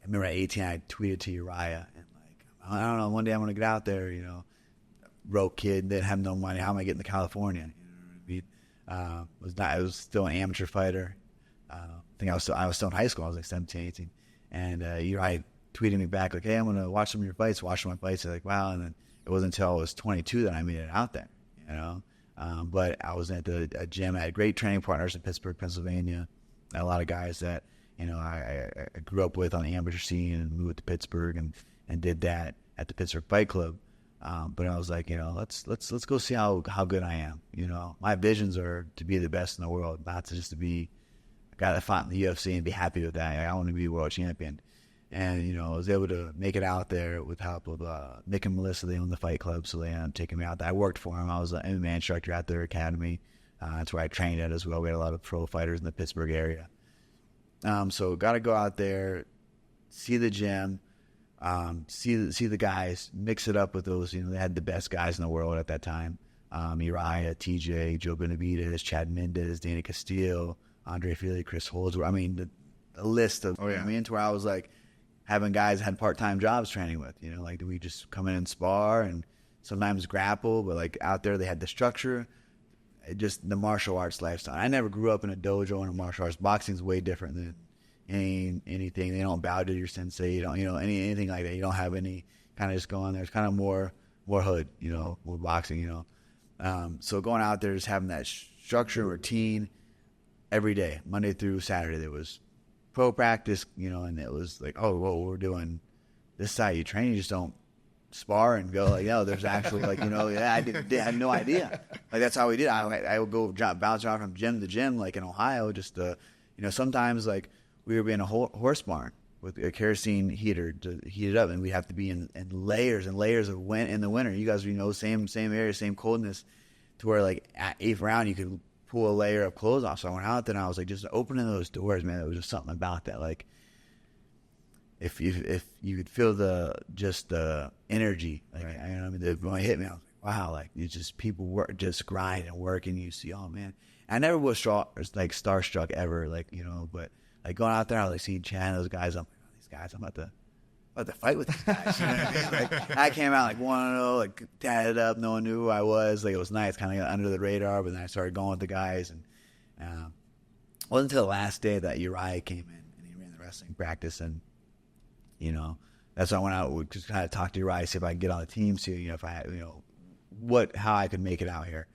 remember at 18, I tweeted to Urijah, and like, I don't know, one day I'm going to get out there, you know, broke kid, didn't have no money. How am I getting to California? You know what I mean? I was still an amateur fighter. I think I was still in high school. I was like 17, 18. And Uriah tweeted me back like, hey, I'm going to watch some of your fights, watch some of my fights. I was like, wow. And then it wasn't until I was 22 that I made it out there, you know. But I was at a gym. I had great training partners in Pittsburgh, Pennsylvania. I had a lot of guys that, you know, I grew up with on the amateur scene and moved to Pittsburgh and did that at the Pittsburgh Fight Club. But I was like, you know, let's go see how good I am. You know, my visions are to be the best in the world, not to just to be a guy that fought in the UFC and be happy with that. I want to be a world champion. And, you know, I was able to make it out there with help of Nick and Melissa. They own the Fight Club, so they ended up taking me out there. I worked for them. I was an MMA instructor at their academy. That's where I trained at as well. We had a lot of pro fighters in the Pittsburgh area. So got to go out there, see the gym, see the guys, mix it up with those. You know, they had the best guys in the world at that time. Urijah, TJ, Joe Benavidez, Chad Mendez, Danny Castillo, Andre Fili, Chris Holdsworth. I mean, the list of, I mean, to where I was like, having guys had part-time jobs training with, you know, like we just come in and spar and sometimes grapple, but like out there they had the structure, just the martial arts lifestyle. I never grew up in a dojo and a martial arts. Boxing's way different than anything. They don't bow to your sensei. You don't, you know, anything like that. You don't have any kind of just going there. It's kind of more hood, you know, more boxing, you know. So going out there, just having that structure, routine every day, Monday through Saturday, there was pro practice, you know, and it was like, oh, well, we're doing this side. You train, you just don't spar and go like, no, there's actually like, you know, I had no idea. Like that's how we did. I would go bounce around from gym to gym, like in Ohio, just you know, sometimes like we would be in a horse barn with a kerosene heater to heat it up, and we'd have to be in layers and layers of wind in the winter. You guys, you know, same area, same coldness, to where like at 8th round you could pull a layer of clothes off. So I went out there and I was like, just opening those doors, man, it was just something about that. Like if you could feel the energy, like, right. I mean, when it hit me, I was like, wow, like it's just people work, just grind and work, and you see, oh man, I never was like starstruck ever, like, you know, but like going out there, I was like seeing Chad and those guys. I'm like, oh, these guys, I'm about to fight with these guys. You know what I mean? Like, I came out like 1-0, like tatted up, no one knew who I was. Like it was nice, kind of under the radar. But then I started going with the guys, and it wasn't until the last day that Urijah came in and he ran the wrestling practice, and you know, that's when I went out. We just kind of talk to Urijah, see if I can get on the team, see, you know, if I, you know, how I could make it out here.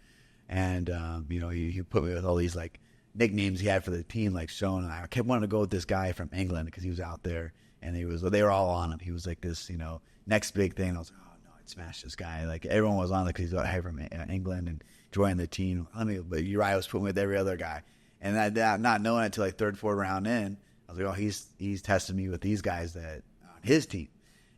And you know, he put me with all these like nicknames he had for the team, like Sean. And I kept wanting to go with this guy from England because he was out there. And they were all on him. He was like this, you know, next big thing. And I was like, oh no, I'd smash this guy. Like everyone was on it because he's from England and joined the team. But Urijah was putting with every other guy, and that not knowing it until like 3rd, 4th round in, I was like, oh, he's testing me with these guys that on his team.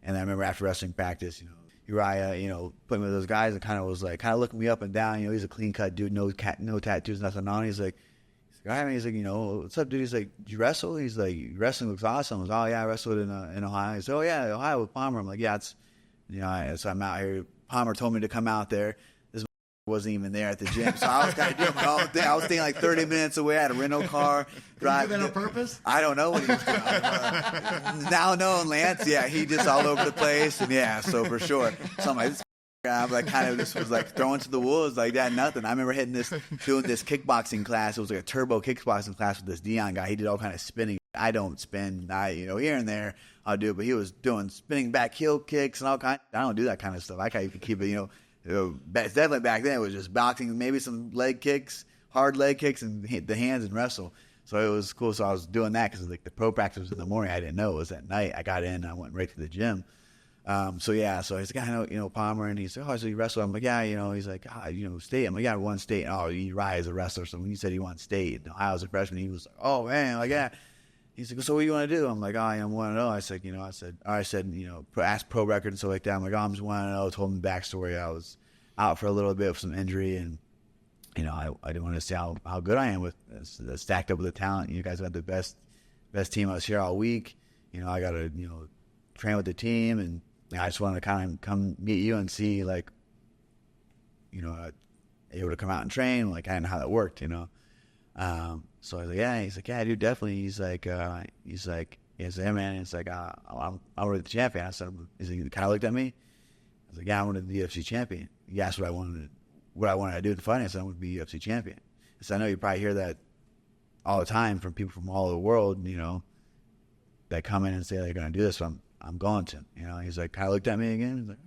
And I remember after wrestling practice, you know, Urijah, you know, put me with those guys and kind of was like looking me up and down. You know, he's a clean cut dude, no tattoos, nothing on. He's like, you know, what's up, dude? He's like, did you wrestle? He's like, wrestling looks awesome. I was, oh yeah, I wrestled in Ohio. He's like, oh yeah, Ohio with Palmer. I'm like, yeah, it's, you know, so I'm out here. Palmer told me to come out there. This wasn't even there at the gym, so I was kind of doing my own thing. I was staying like 30 minutes away. I had a rental car. Drive. Did you do that on purpose? I don't know what he was doing. Now knowing Lance, yeah, he just all over the place, and yeah, so for sure. So I'm like, this I'm like kind of just was like thrown to the wolves like that, nothing. I remember doing this kickboxing class. It was like a turbo kickboxing class with this Dion guy. He did all kind of spinning. I don't spin. You know, here and there I'll do it, but he was doing spinning back heel kicks and all kind. I don't do that kind of stuff. I can't even keep it. You know, definitely back then it was just boxing, maybe some leg kicks, hard leg kicks, and hit the hands and wrestle. So it was cool. So I was doing that because like the pro practice was in the morning. I didn't know it was at night. I got in. I went right to the gym. So he's like, I know, you know, Palmer, and he's like, oh, so you wrestle? I'm like, yeah, you know, he's like, you know, state. I'm like, yeah, I won state. Oh, Urijah is a wrestler. So when he said he won state in Ohio as a freshman, he was like, oh man, like, yeah. He's like, so what do you want to do? I'm like, oh, I'm 1-0. I said, you know, ask pro record and stuff like that. I'm like, oh, I'm just 1-0. Told him the backstory. I was out for a little bit with some injury, and you know, I didn't want to see how good I am with stacked up with the talent. You guys had the best team. I was here all week. You know, I got to, you know, train with the team, and I just wanted to kind of come meet you and see, like, you know, able to come out and train, like, kind of how that worked, you know. So I was like, yeah. He's like, yeah, dude, definitely. He's like, He said, hey, man, it's like, I'm already the champion. I said, he kind of looked at me. I was like, yeah, I wanted the UFC champion. He asked what I wanted to do in the fight. I said, I want to be UFC champion. I said, I know you probably hear that all the time from people from all over the world, you know, that come in and say they're going to do this. So I'm going to, you know. He's like, kind of looked at me again. He's like,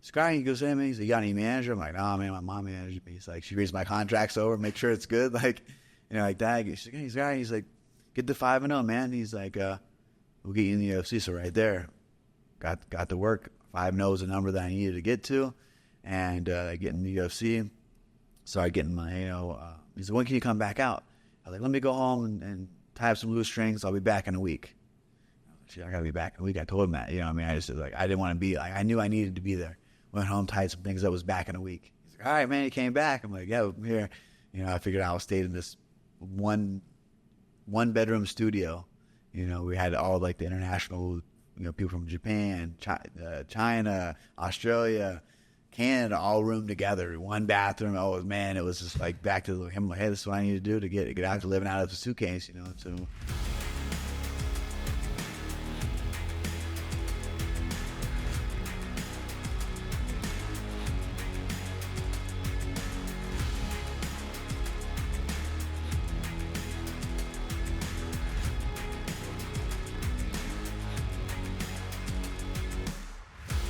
Sky, he goes, hey, man, he's like, you got any manager? I'm like, no, man, my mom manages me. He's like, she reads my contracts over, make sure it's good. Like, you know, like that. He's like, he's like, get the 5-0, man. He's like, we'll get you in the UFC. So right there, got to work. 5-0 is the number that I needed to get to. And getting the UFC. Started getting my, you know, he said, when can you come back out? I was like, let me go home and tie up some loose strings. I'll be back in a week. I got to be back in a week. I told him that, you know what I mean? I just like, I didn't want to be, like, I knew I needed to be there. Went home, tied some things up, was back in a week. He's like, all right, man, he came back. I'm like, yeah, I'm here. You know, I figured I stayed in this one bedroom studio. You know, we had all like the international, you know, people from Japan, China, Australia, Canada, all roomed together, one bathroom. Oh man, it was just like back to him. Like, hey, this is what I need to do to get out to living out of the suitcase, you know. So